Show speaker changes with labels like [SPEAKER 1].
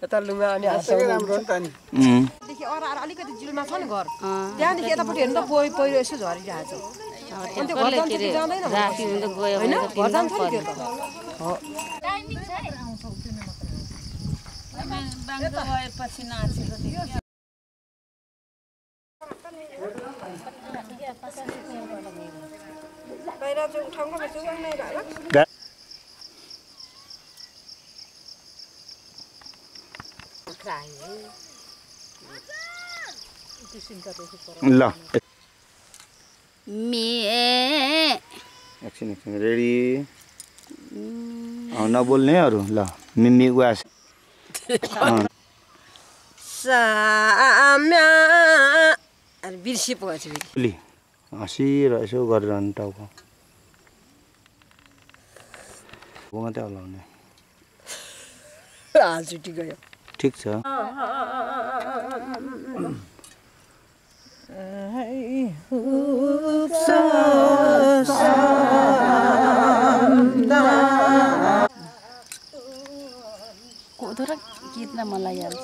[SPEAKER 1] यता लुगा अनि हाँस्दै राम्रो नि त नि देखि अरार अलिकति जिल्मा छ नि घर त्यहाँदेखि यतापट्टि हेर्नु त पहिरो यसो झरिरहेको छ अनि त्यो घर जान्छ कि जाँदैन राति हुँदा गयो हैन घर जान्छ नि त्यो त हो टाइमिङ छ आउँछ उतिनै मात्र बाङ्गो भएपछि नाचेको थियो बाहिर चाहिँ उठाउनु पर्छ नै होला
[SPEAKER 2] ल
[SPEAKER 3] मे
[SPEAKER 2] एकछिन रेडी नबोल्नेहरू ल मिमी उस
[SPEAKER 1] साम्या अरे बिर्सी पो छ
[SPEAKER 2] फेरि हाँसिएर यसो गरेर अनि टाउको मात्रै हल्लाउने
[SPEAKER 1] छुट्टी गयो
[SPEAKER 2] ठिक छ
[SPEAKER 3] कोदो र गीत न मलाई यार